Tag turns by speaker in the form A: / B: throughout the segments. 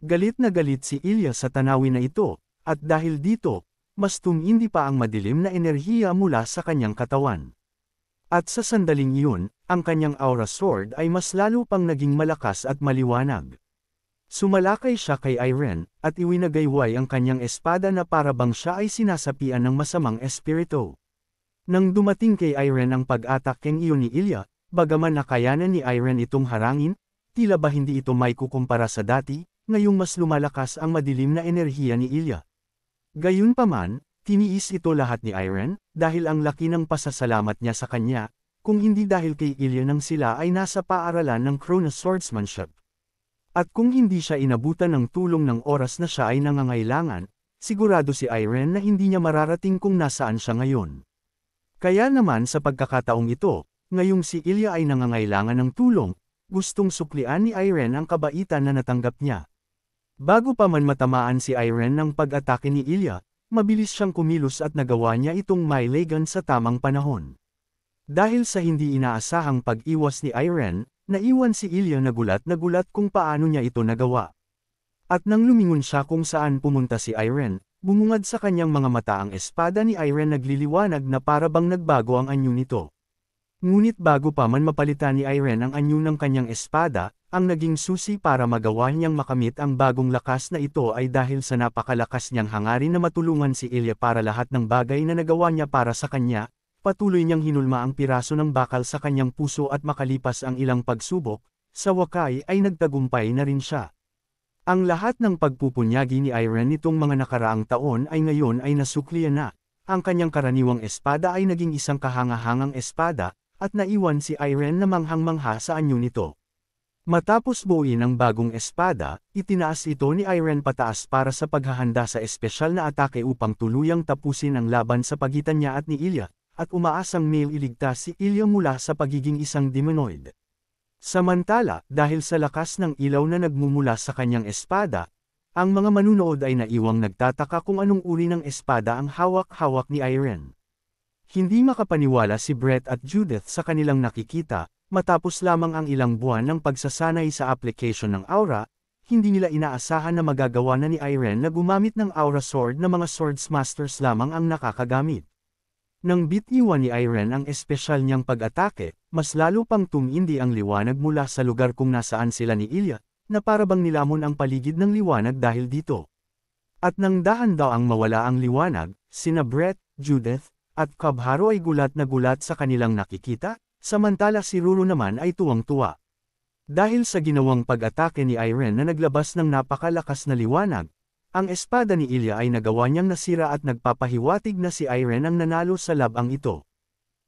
A: Galit na galit si Ilya sa tanawin na ito, at dahil dito, mas tumindi pa ang madilim na enerhiya mula sa kanyang katawan. At sa sandaling iyon, ang kanyang aura sword ay mas lalo pang naging malakas at maliwanag. Sumalakay siya kay Irene, at iwinagayway ang kanyang espada na para bang siya ay sinasapian ng masamang espiritu. Nang dumating kay Irene ang pag-atake iyon ni Ilya, bagaman nakayanan ni Irene itong harangin, tila ba hindi ito may kukumpara sa dati, ngayong mas lumalakas ang madilim na enerhiya ni Ilya. Gayunpaman, tiniis ito lahat ni Irene, dahil ang laki ng pasasalamat niya sa kanya, kung hindi dahil kay Ilya nang sila ay nasa paaralan ng Chronos Swordsmanship. At kung hindi siya inabutan ng tulong ng oras na siya ay nangangailangan, sigurado si Irene na hindi niya mararating kung nasaan siya ngayon. Kaya naman sa pagkakataong ito, ngayong si Ilya ay nangangailangan ng tulong, gustong suklian ni Irene ang kabaitan na natanggap niya. Bago pa man matamaan si Irene ng pag-atake ni Ilya, mabilis siyang kumilos at nagawa niya itong mailagan sa tamang panahon. Dahil sa hindi inaasahang pag-iwas ni Irene, naiwan si Ilya na gulat kung paano niya ito nagawa. At nang lumingon siya kung saan pumunta si Irene, bumungad sa kanyang mga mata ang espada ni Irene nagliliwanag na para bang nagbago ang anyo nito. Ngunit bago pa man mapalitan ni Irene ang anyo ng kanyang espada, ang naging susi para magawa niyang makamit ang bagong lakas na ito ay dahil sa napakalakas niyang hangarin na matulungan si Ilya para lahat ng bagay na nagawa niya para sa kanya, patuloy niyang hinulma ang piraso ng bakal sa kanyang puso at makalipas ang ilang pagsubok, sa wakay ay nagtagumpay na rin siya. Ang lahat ng pagpupunyagi ni Irene nitong mga nakaraang taon ay ngayon ay nasuklian na. Ang kanyang karaniwang espada ay naging isang kahangahangang espada, at naiwan si Irene na manghang-mangha sa anyo nito. Matapos buuin ang bagong espada, itinaas ito ni Irene pataas para sa paghahanda sa espesyal na atake upang tuluyang tapusin ang laban sa pagitan niya at ni Ilya, at umaasang iligtas si Ilya mula sa pagiging isang demonoid. Samantala, dahil sa lakas ng ilaw na nagmumula sa kanyang espada, ang mga manunood ay naiwang nagtataka kung anong uri ng espada ang hawak-hawak ni Irene. Hindi makapaniwala si Brett at Judith sa kanilang nakikita. Matapos lamang ang ilang buwan ng pagsasanay sa application ng aura, hindi nila inaasahan na magagawa na ni Irene na gumamit ng aura sword na mga swordsmasters lamang ang nakakagamit. Nang bitiwan ni Irene ang espesyal niyang pag-atake, mas lalo pang tumindi ang liwanag mula sa lugar kung nasaan sila ni Ilya, na parabang nilamon ang paligid ng liwanag dahil dito. At nang dahan-daang mawala ang liwanag, sina Brett, Judith, at Kabharo ay gulat na gulat sa kanilang nakikita, samantala si Ruru naman ay tuwang-tuwa. Dahil sa ginawang pag-atake ni Irene na naglabas ng napakalakas na liwanag, ang espada ni Ilya ay nagawa niyang nasira at nagpapahiwatig na si Irene ang nanalo sa labang ito.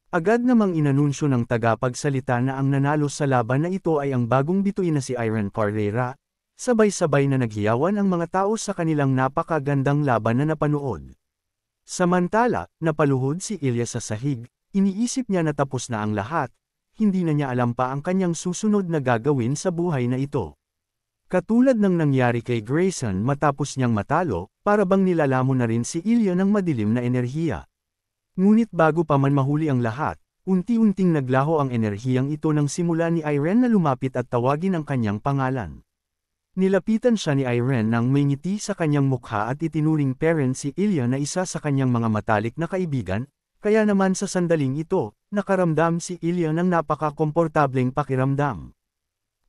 A: Agad namang inanunsyo ng tagapagsalita na ang nanalo sa laban na ito ay ang bagong bituin na si Irene Carrera, sabay-sabay na naghiyawan ang mga tao sa kanilang napakagandang laban na napanood. Samantala, napaluhod si Ilya sa sahig. Iniisip niya na tapos na ang lahat, hindi na niya alam pa ang kanyang susunod na gagawin sa buhay na ito. Katulad ng nangyari kay Grayson matapos niyang matalo, para bang nilalamon na rin si Ilya ng madilim na enerhiya. Ngunit bago pa man mahuli ang lahat, unti-unting naglaho ang enerhiyang ito nang simula ni Irene na lumapit at tawagin ang kanyang pangalan. Nilapitan siya ni Irene nang may ngiti sa kanyang mukha at itinuring parent si Ilya na isa sa kanyang mga matalik na kaibigan. Kaya naman sa sandaling ito, nakaramdam si Ilya ng napaka-komportableng pakiramdam.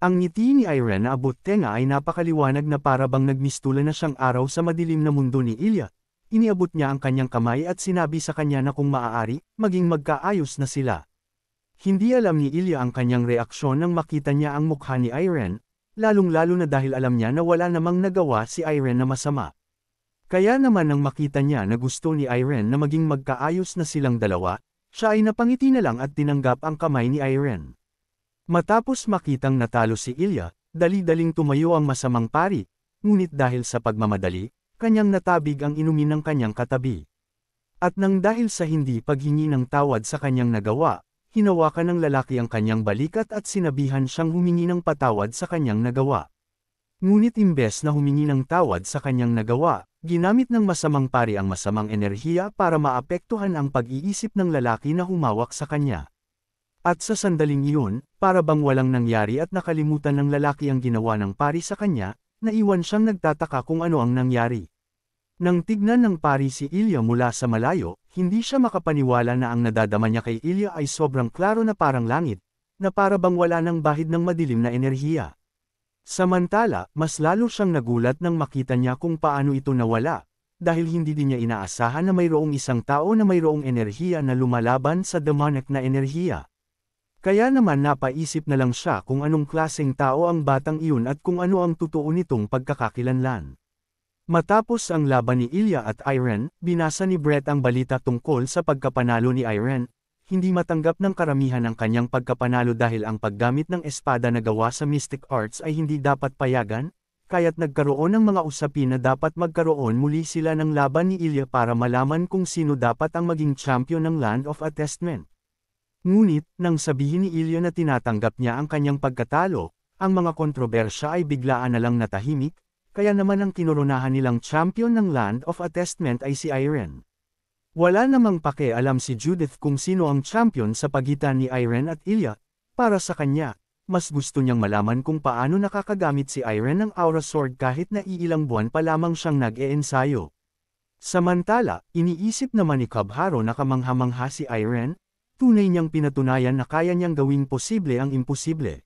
A: Ang ngiti ni Irene na abot tenga ay napakaliwanag na para bang nagmistula na siyang araw sa madilim na mundo ni Ilya. Iniabot niya ang kanyang kamay at sinabi sa kanya na kung maaari, maging magkaayos na sila. Hindi alam ni Ilya ang kanyang reaksyon nang makita niya ang mukha ni Irene, lalong-lalo na dahil alam niya na wala namang nagawa si Irene na masama. Kaya naman nang makita niya na gusto ni Irene na maging magkaayos na silang dalawa, siya ay napangiti na lang at tinanggap ang kamay ni Irene. Matapos makitang natalo si Ilya, dali-daling tumayo ang masamang pari, ngunit dahil sa pagmamadali, kanyang natabig ang inumin ng kanyang katabi. At nang dahil sa hindi paghingi ng tawad sa kanyang nagawa, hinawakan ng lalaki ang kanyang balikat at sinabihan siyang humingi ng patawad sa kanyang nagawa. Ngunit imbes na humingi ng tawad sa kanyang nagawa, ginamit ng masamang pari ang masamang enerhiya para maapektuhan ang pag-iisip ng lalaki na humawak sa kanya. At sa sandaling iyon, para bang walang nangyari at nakalimutan ng lalaki ang ginawa ng pari sa kanya, naiwan siyang nagtataka kung ano ang nangyari. Nang tignan ng pari si Ilya mula sa malayo, hindi siya makapaniwala na ang nadadama niya kay Ilya ay sobrang klaro na parang langit, na para bang wala ng bahid ng madilim na enerhiya. Samantala, mas lalo siyang nagulat nang makita niya kung paano ito nawala, dahil hindi din niya inaasahan na mayroong isang tao na mayroong enerhiya na lumalaban sa demonic na enerhiya. Kaya naman napaisip na lang siya kung anong klaseng tao ang batang iyon at kung ano ang totoo nitong pagkakakilanlan. Matapos ang laban ni Ilya at Irene, binasa ni Brett ang balita tungkol sa pagkapanalo ni Irene. Hindi matanggap ng karamihan ang kanyang pagkapanalo dahil ang paggamit ng espada na gawa sa mystic arts ay hindi dapat payagan, kaya't nagkaroon ng mga usapin na dapat magkaroon muli sila ng laban ni Ilya para malaman kung sino dapat ang maging champion ng Land of Attestment. Ngunit, nang sabihin ni Ilya na tinatanggap niya ang kanyang pagkatalo, ang mga kontrobersya ay biglaan na lang natahimik, kaya naman ang kinoronahan nilang champion ng Land of Attestment ay si Irene. Wala namang pakialam si Judith kung sino ang champion sa pagitan ni Irene at Ilya. Para sa kanya, mas gusto niyang malaman kung paano nakakagamit si Irene ng Aura Sword kahit na iilang buwan pa lamang siyang nag-eensayo. Samantala, iniisip naman ni Cubharo na kamangha-mangha si Irene, tunay niyang pinatunayan na kaya niyang gawing posible ang imposible.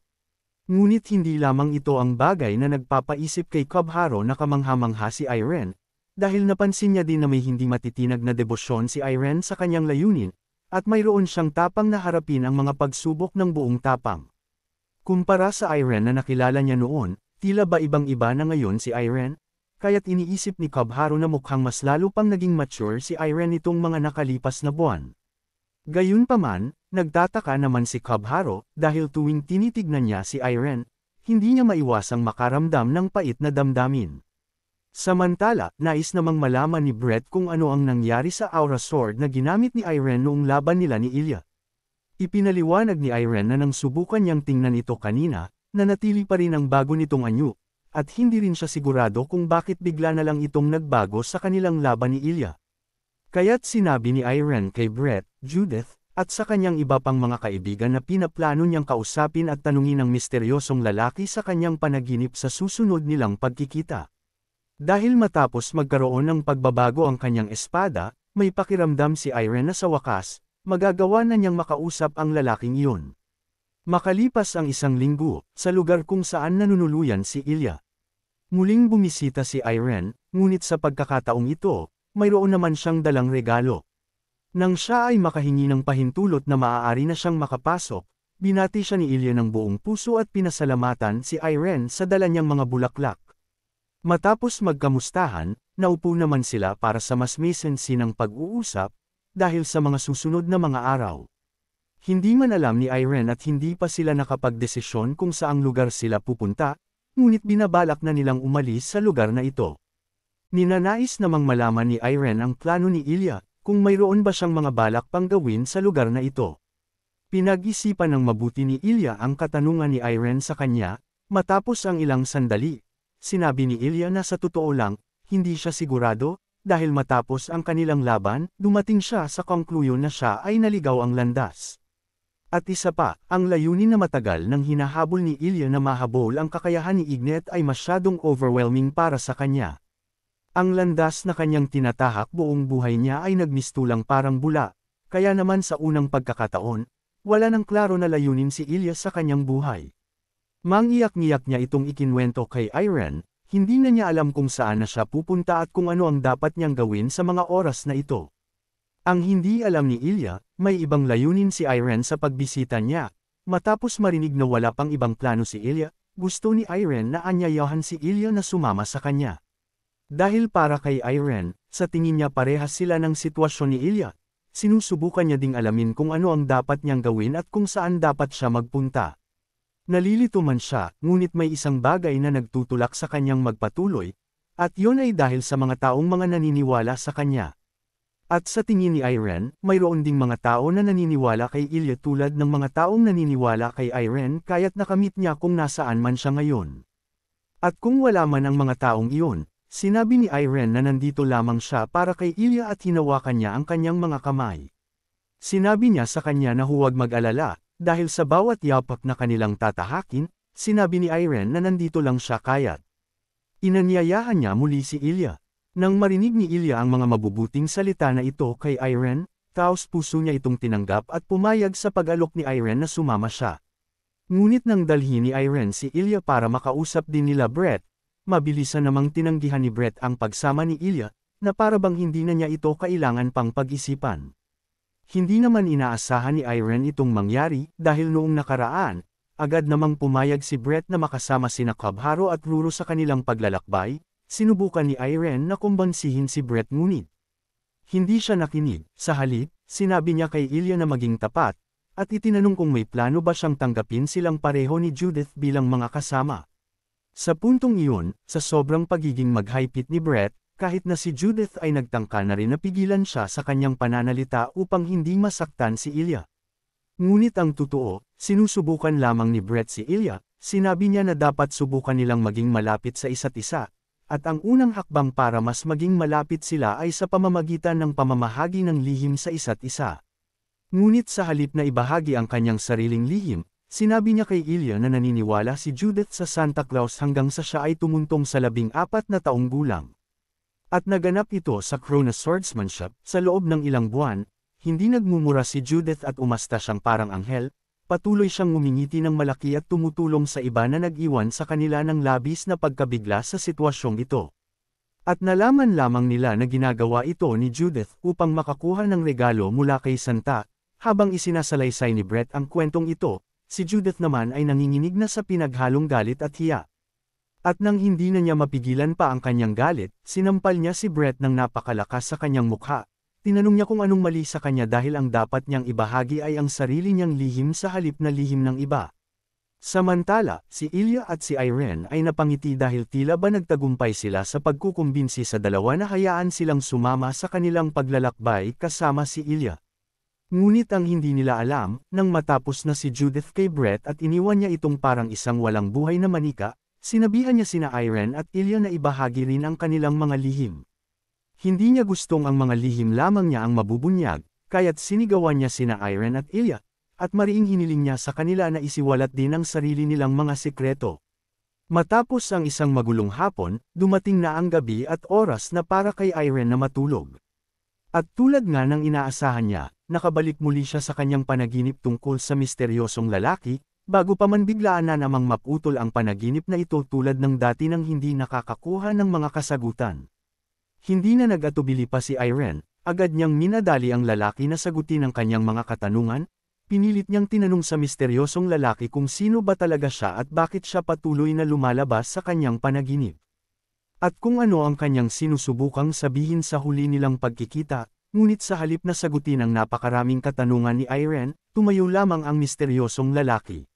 A: Ngunit hindi lamang ito ang bagay na nagpapaisip kay Cubharo na kamangha-mangha si Irene, dahil napansin niya din na may hindi matitinag na debosyon si Irene sa kanyang layunin, at mayroon siyang tapang na harapin ang mga pagsubok ng buong tapang. Kumpara sa Irene na nakilala niya noon, tila ba ibang-iba na ngayon si Irene, kaya't iniisip ni Cubharo na mukhang mas lalo pang naging mature si Irene nitong mga nakalipas na buwan. Gayunpaman, nagtataka naman si Cubharo dahil tuwing tinitignan niya si Irene, hindi niya maiwasang makaramdam ng pait na damdamin. Samantala, nais namang malaman ni Brett kung ano ang nangyari sa Aura Sword na ginamit ni Irene noong laban nila ni Ilya. Ipinaliwanag ni Irene na nang subukan niyang tingnan ito kanina, nanatili pa rin ang bago nitong anyo, at hindi rin siya sigurado kung bakit bigla na lang itong nagbago sa kanilang laban ni Ilya. Kaya't sinabi ni Irene kay Brett, Judith, at sa kanyang iba pang mga kaibigan na pinaplano niyang kausapin at tanungin ang misteryosong lalaki sa kanyang panaginip sa susunod nilang pagkikita. Dahil matapos magkaroon ng pagbabago ang kanyang espada, may pakiramdam si Irene na sa wakas, magagawa na niyang makausap ang lalaking iyon. Makalipas ang isang linggo, sa lugar kung saan nanunuluyan si Ilya. Muling bumisita si Irene, ngunit sa pagkakataong ito, mayroon naman siyang dalang regalo. Nang siya ay makahingi ng pahintulot na maaari na siyang makapasok, binati siya ni Ilya ng buong puso at pinasalamatan si Irene sa dala niyang mga bulaklak. Matapos magkamustahan, naupo naman sila para sa mas masinsinang pag-uusap, dahil sa mga susunod na mga araw. Hindi man alam ni Irene at hindi pa sila nakapagdesisyon kung saang lugar sila pupunta, ngunit binabalak na nilang umalis sa lugar na ito. Ninanais namang malaman ni Irene ang plano ni Ilya, kung mayroon ba siyang mga balak pang gawin sa lugar na ito. Pinag-isipan ng mabuti ni Ilya ang katanungan ni Irene sa kanya, matapos ang ilang sandali. Sinabi ni Ilya na sa totoo lang, hindi siya sigurado, dahil matapos ang kanilang laban, dumating siya sa konklusyon na siya ay naligaw ang landas. At isa pa, ang layunin na matagal nang hinahabol ni Ilya na mahabol ang kakayahan ni Ignet ay masyadong overwhelming para sa kanya. Ang landas na kanyang tinatahak buong buhay niya ay nagmistulang parang bula, kaya naman sa unang pagkakataon, wala nang klaro na layunin si Ilya sa kanyang buhay. Mangiyak-ngiyak niya itong ikinwento kay Irene, hindi na niya alam kung saan na siya pupunta at kung ano ang dapat niyang gawin sa mga oras na ito. Ang hindi alam ni Ilya, may ibang layunin si Irene sa pagbisita niya. Matapos marinig na wala pang ibang plano si Ilya, gusto ni Irene na anyayahan si Ilya na sumama sa kanya. Dahil para kay Irene, sa tingin niya parehas sila ng sitwasyon ni Ilya, sinusubukan niya ding alamin kung ano ang dapat niyang gawin at kung saan dapat siya magpunta. Nalilito man siya, ngunit may isang bagay na nagtutulak sa kanyang magpatuloy, at yun ay dahil sa mga taong mga naniniwala sa kanya. At sa tingin ni Irene, mayroon ding mga tao na naniniwala kay Ilya tulad ng mga taong naniniwala kay Irene kaya't nakamit niya kung nasaan man siya ngayon. At kung wala man ang mga taong iyon, sinabi ni Irene na nandito lamang siya para kay Ilya at hinawakan niya ang kanyang mga kamay. Sinabi niya sa kanya na huwag mag-alala, dahil sa bawat yapak na kanilang tatahakin, sinabi ni Irene na nandito lang siya kaya't Inanyayahan niya muli si Ilya. Nang marinig ni Ilya ang mga mabubuting salita na ito kay Irene, taos puso niya itong tinanggap at pumayag sa pag-alok ni Irene na sumama siya. Ngunit nang dalhin ni Irene si Ilya para makausap din nila Brett, mabilisan namang tinanggihan ni Brett ang pagsama ni Ilya, na parabang hindi na niya ito kailangan pang pag-isipan. Hindi naman inaasahan ni Irene itong mangyari dahil noong nakaraan, agad namang pumayag si Brett na makasama sina Kabharo at Ruro sa kanilang paglalakbay. Sinubukan ni Irene na kumbansihin si Brett ngunit hindi siya nakinig. Sa halip, sinabi niya kay Ilya na maging tapat, at itinanong kung may plano ba siyang tanggapin silang pareho ni Judith bilang mga kasama. Sa puntong iyon, sa sobrang pagiging maghigpit ni Brett, kahit na si Judith ay nagtangka na rin na pigilan siya sa kanyang pananalita upang hindi masaktan si Ilya. Ngunit ang totoo, sinusubukan lamang ni Brett si Ilya. Sinabi niya na dapat subukan nilang maging malapit sa isa't isa. At ang unang hakbang para mas maging malapit sila ay sa pamamagitan ng pamamahagi ng lihim sa isa't isa. Ngunit sa halip na ibahagi ang kanyang sariling lihim, sinabi niya kay Ilya na naniniwala si Judith sa Santa Claus hanggang sa siya ay tumuntong sa 14 na taong gulang. At naganap ito sa Krona Swordsmanship. Sa loob ng ilang buwan, hindi nagmumura si Judith at umasta siyang parang anghel. Patuloy siyang ngumingiti ng malaki at tumutulong sa iba na nag-iwan sa kanila ng labis na pagkabigla sa sitwasyong ito. At nalaman lamang nila na ginagawa ito ni Judith upang makakuha ng regalo mula kay Santa. Habang isinasalaysay ni Brett ang kwentong ito, si Judith naman ay nanginginig na sa pinaghalong galit at hiya. At nang hindi na niya mapigilan pa ang kanyang galit, sinampal niya si Brett ng napakalakas sa kanyang mukha. Tinanong niya kung anong mali sa kanya dahil ang dapat niyang ibahagi ay ang sarili niyang lihim sa halip na lihim ng iba. Samantala, si Ilya at si Irene ay napangiti dahil tila ba nagtagumpay sila sa pagkukumbinsi sa dalawa na hayaan silang sumama sa kanilang paglalakbay kasama si Ilya. Ngunit ang hindi nila alam, nang matapos na si Judith kay Brett at iniwan niya itong parang isang walang buhay na manika, sinabihan niya sina Irene at Ilya na ibahagi rin ang kanilang mga lihim. Hindi niya gustong ang mga lihim lamang niya ang mabubunyag, kaya't sinigawan niya sina Irene at Ilya, at mariing hiniling niya sa kanila na isiwalat din ang sarili nilang mga sikreto. Matapos ang isang magulong hapon, dumating na ang gabi at oras na para kay Irene na matulog. At tulad nga ng inaasahan niya, nakabalik muli siya sa kanyang panaginip tungkol sa misteryosong lalaki, bago pa man biglaan na namang maputol ang panaginip na ito tulad ng dati nang hindi nakakakuha ng mga kasagutan. Hindi na nag-atubili pa si Irene, agad niyang minadali ang lalaki na sagutin ang kanyang mga katanungan, pinilit niyang tinanong sa misteryosong lalaki kung sino ba talaga siya at bakit siya patuloy na lumalabas sa kanyang panaginip. At kung ano ang kanyang sinusubukang sabihin sa huli nilang pagkikita, ngunit sa halip na sagutin ang napakaraming katanungan ni Irene, tumayo lamang ang misteryosong lalaki.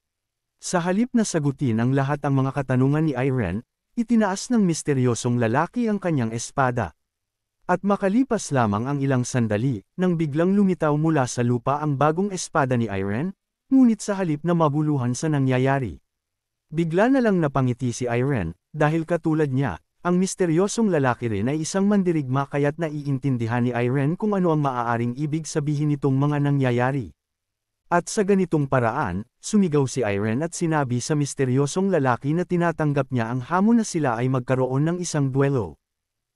A: Sa halip na sagutin ang lahat ang mga katanungan ni Irene, itinaas ng misteryosong lalaki ang kanyang espada. At makalipas lamang ang ilang sandali, nang biglang lumitaw mula sa lupa ang bagong espada ni Irene, ngunit sa halip na mabuluhan sa nangyayari. Bigla na lang napangiti si Irene, dahil katulad niya, ang misteryosong lalaki rin ay isang mandirigma kaya't naiintindihan ni Irene kung ano ang maaaring ibig sabihin nitong mga nangyayari. At sa ganitong paraan, sumigaw si Irene at sinabi sa misteryosong lalaki na tinatanggap niya ang hamon na sila ay magkaroon ng isang duelo.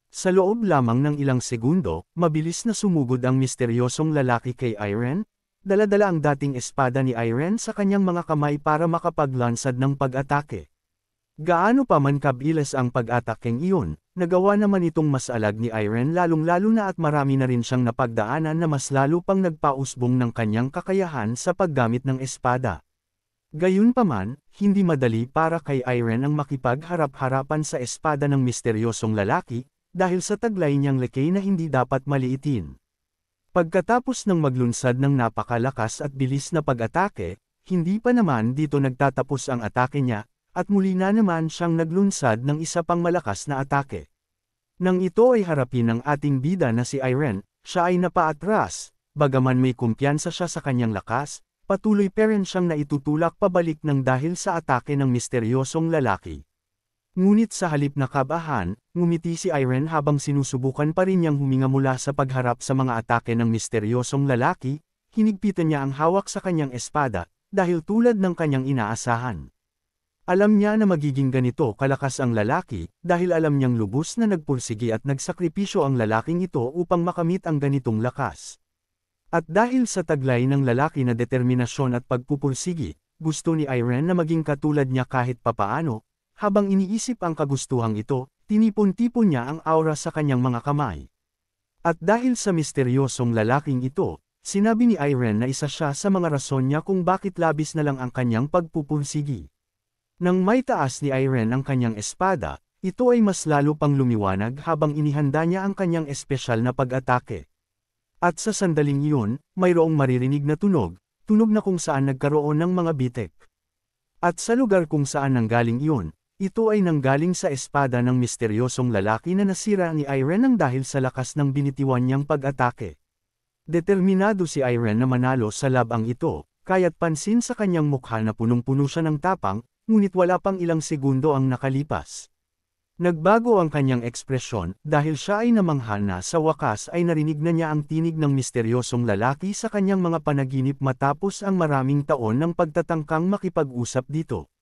A: Sa loob lamang ng ilang segundo, mabilis na sumugod ang misteryosong lalaki kay Irene, dala-dala ang dating espada ni Irene sa kanyang mga kamay para makapaglansad ng pag-atake. Gaano pa man kabilis ang pag-atakeng iyon, nagawa naman itong masalag ni Irene lalong-lalo na at marami na rin siyang napagdaanan na mas lalo pang nagpausbong ng kanyang kakayahan sa paggamit ng espada. Gayunpaman, hindi madali para kay Irene ang makipagharap-harapan sa espada ng misteryosong lalaki, dahil sa taglay niyang lekay na hindi dapat maliitin. Pagkatapos ng maglunsad ng napakalakas at bilis na pag-atake, hindi pa naman dito nagtatapos ang atake niya, at muli na naman siyang naglunsad ng isa pang malakas na atake. Nang ito ay harapin ng ating bida na si Irene, siya ay napaatras, bagaman may kumpiyansa siya sa kanyang lakas, patuloy pa rin siyang naitutulak pabalik ng dahil sa atake ng misteryosong lalaki. Ngunit sa halip na kabahan, ngumiti si Irene habang sinusubukan pa rin niyang huminga mula sa pagharap sa mga atake ng misteryosong lalaki, hinigpitan niya ang hawak sa kanyang espada, dahil tulad ng kanyang inaasahan. Alam niya na magiging ganito kalakas ang lalaki, dahil alam niyang lubos na nagpursigi at nagsakripisyo ang lalaking ito upang makamit ang ganitong lakas. At dahil sa taglay ng lalaki na determinasyon at pagpupursigi, gusto ni Irene na maging katulad niya kahit papaano. Habang iniisip ang kagustuhang ito, tinipon-tipon niya ang aura sa kanyang mga kamay. At dahil sa misteryosong lalaking ito, sinabi ni Irene na isa siya sa mga rason niya kung bakit labis na lang ang kanyang pagpupursigi. Nang may taas ni Irene ang kanyang espada, ito ay mas lalo pang lumiwanag habang inihanda niya ang kanyang espesyal na pag-atake. At sa sandaling iyon, mayroong maririnig na tunog na kung saan nagkaroon ng mga bitek. At sa lugar kung saan nanggaling iyon, ito ay nanggaling sa espada ng misteryosong lalaki na nasira ni Irene nang dahil sa lakas ng binitiwan niyang pag-atake. Determinado si Irene na manalo sa labang ito, kaya't pansin sa kanyang mukha na punong-puno siya ng tapang, ngunit wala pang ilang segundo ang nakalipas. Nagbago ang kanyang ekspresyon, dahil siya ay namangha na sa wakas ay narinig na niya ang tinig ng misteryosong lalaki sa kanyang mga panaginip matapos ang maraming taon ng pagtatangkang makipag-usap dito.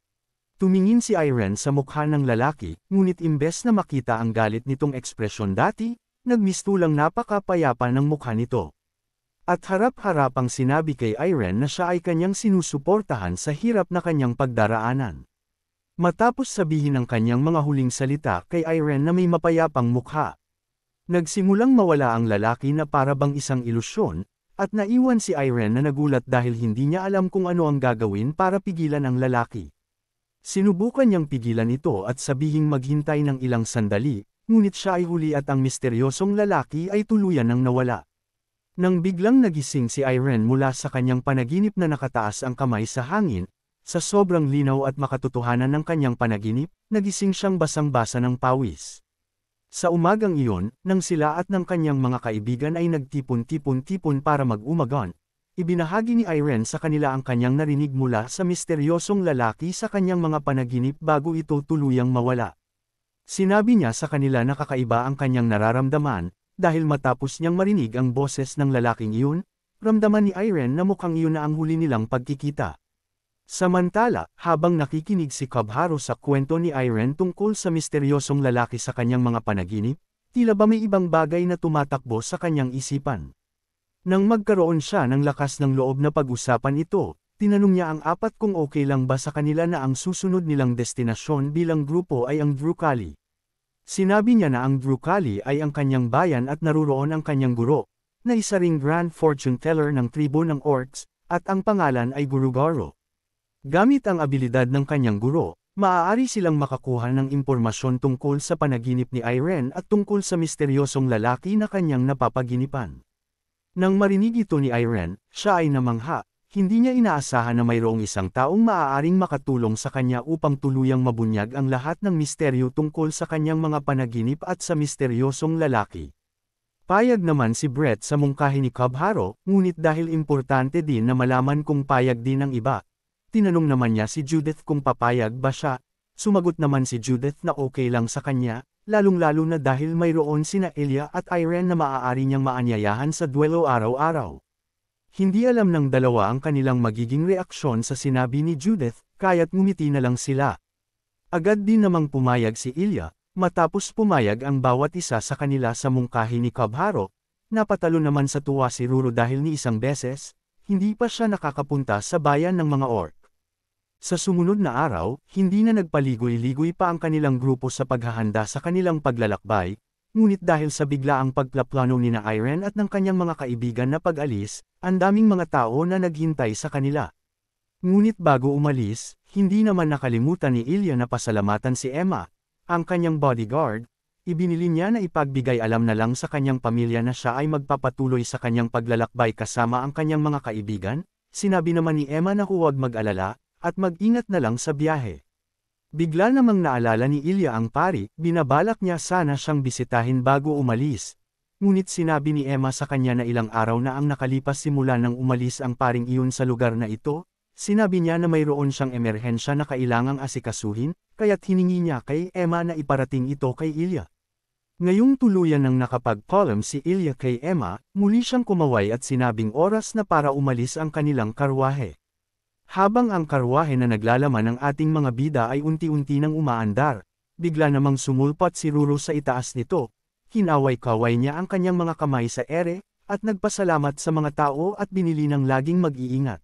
A: Tumingin si Irene sa mukha ng lalaki, ngunit imbes na makita ang galit nitong ekspresyon dati, nagmistulang napakapayapa ng mukha nito. At harap-harapang sinabi kay Irene na siya ay kanyang sinusuportahan sa hirap na kanyang pagdaraanan. Matapos sabihin ang kanyang mga huling salita kay Irene na may mapayapang mukha, nagsimulang mawala ang lalaki na para bang isang ilusyon, at naiwan si Irene na nagulat dahil hindi niya alam kung ano ang gagawin para pigilan ang lalaki. Sinubukan niyang pigilan ito at sabihing maghintay ng ilang sandali, ngunit siya ay huli at ang misteryosong lalaki ay tuluyan ng nawala. Nang biglang nagising si Irene mula sa kanyang panaginip na nakataas ang kamay sa hangin, sa sobrang linaw at makatotohanan ng kanyang panaginip, nagising siyang basang-basa ng pawis. Sa umagang iyon, nang sila at ng kanyang mga kaibigan ay nagtipon-tipon-tipon para mag-umagon, ibinahagi ni Irene sa kanila ang kanyang narinig mula sa misteryosong lalaki sa kanyang mga panaginip bago ito tuluyang mawala. Sinabi niya sa kanila na kakaiba ang kanyang nararamdaman, dahil matapos niyang marinig ang boses ng lalaking iyon, ramdaman ni Irene na mukhang iyon na ang huli nilang pagkikita. Samantala, habang nakikinig si Cubharo sa kwento ni Irene tungkol sa misteryosong lalaki sa kanyang mga panaginip, tila ba may ibang bagay na tumatakbo sa kanyang isipan. Nang magkaroon siya ng lakas ng loob na pag-usapan ito, tinanong niya ang apat kung okay lang ba sa kanila na ang susunod nilang destinasyon bilang grupo ay ang Drukali. Sinabi niya na ang Drukali ay ang kanyang bayan at naruroon ang kanyang guro, na isa ring grand fortune teller ng tribo ng Orcs, at ang pangalan ay Gurugaro. Gamit ang abilidad ng kanyang guro, maaari silang makakuha ng impormasyon tungkol sa panaginip ni Irene at tungkol sa misteryosong lalaki na kanyang napapaginipan. Nang marinig ito ni Irene, siya ay namangha. Hindi niya inaasahan na mayroong isang taong maaaring makatulong sa kanya upang tuluyang mabunyag ang lahat ng misteryo tungkol sa kanyang mga panaginip at sa misteryosong lalaki. Payag naman si Brett sa mungkahi ni Cubharo, ngunit dahil importante din na malaman kung payag din ng iba, tinanong naman niya si Judith kung papayag ba siya. Sumagot naman si Judith na okay lang sa kanya, lalong-lalo na dahil mayroon sina Elia at Irene na maaari niyang maanyayahan sa duelo araw-araw. Hindi alam ng dalawa ang kanilang magiging reaksyon sa sinabi ni Judith, kaya't ngumiti na lang sila. Agad din namang pumayag si Ilya, matapos pumayag ang bawat isa sa kanila sa mungkahi ni Cubharo, napatalo naman sa tuwa si Ruro dahil ni isang beses, hindi pa siya nakakapunta sa bayan ng mga orc. Sa sumunod na araw, hindi na nagpaligoy-ligoy pa ang kanilang grupo sa paghahanda sa kanilang paglalakbay, ngunit dahil sa biglaang pagplaplano ni na Irene at ng kanyang mga kaibigan na pag-alis, ang daming mga tao na naghintay sa kanila. Ngunit bago umalis, hindi naman nakalimutan ni Ilya na pasalamatan si Emma, ang kanyang bodyguard. Ibinili niya na ipagbigay alam na lang sa kanyang pamilya na siya ay magpapatuloy sa kanyang paglalakbay kasama ang kanyang mga kaibigan. Sinabi naman ni Emma na huwag mag-alala, at mag-ingat na lang sa biyahe. Bigla namang naalala ni Ilya ang pari, binabalak niya sana siyang bisitahin bago umalis. Ngunit sinabi ni Emma sa kanya na ilang araw na ang nakalipas simula nang umalis ang paring iyon sa lugar na ito. Sinabi niya na mayroon siyang emerhensya na kailangang asikasuhin, kaya't hiningi niya kay Emma na iparating ito kay Ilya. Ngayong tuluyan nang nakapag-column si Ilya kay Emma, muli siyang kumaway at sinabing oras na para umalis ang kanilang karwahe. Habang ang karwahe na naglalaman ng ating mga bida ay unti-unti nang umaandar, bigla namang sumulpat si Ruru sa itaas nito, hinaway-kaway niya ang kanyang mga kamay sa ere, at nagpasalamat sa mga tao at binili ng laging mag-iingat.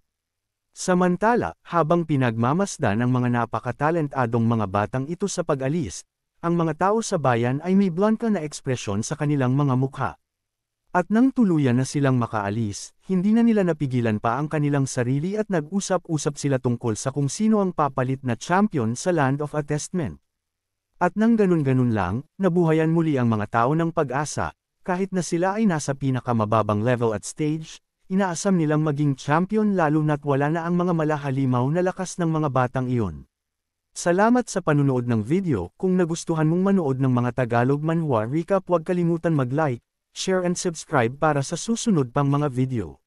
A: Samantala, habang pinagmamasdan ang mga napakatalentadong mga batang ito sa pag-alis, ang mga tao sa bayan ay may blanka na ekspresyon sa kanilang mga mukha. At nang tuluyan na silang makaalis, hindi na nila napigilan pa ang kanilang sarili at nag-usap-usap sila tungkol sa kung sino ang papalit na champion sa Land of Attestment. At nang ganun-ganun lang, nabuhayan muli ang mga tao ng pag-asa, kahit na sila ay nasa pinakamababang level at stage, inaasam nilang maging champion lalo na't wala na ang mga malahalimaw na lakas ng mga batang iyon. Salamat sa panunood ng video. Kung nagustuhan mong manood ng mga Tagalog manhwa recap, huwag kalimutan mag-like, share and subscribe para sa susunod pang mga video.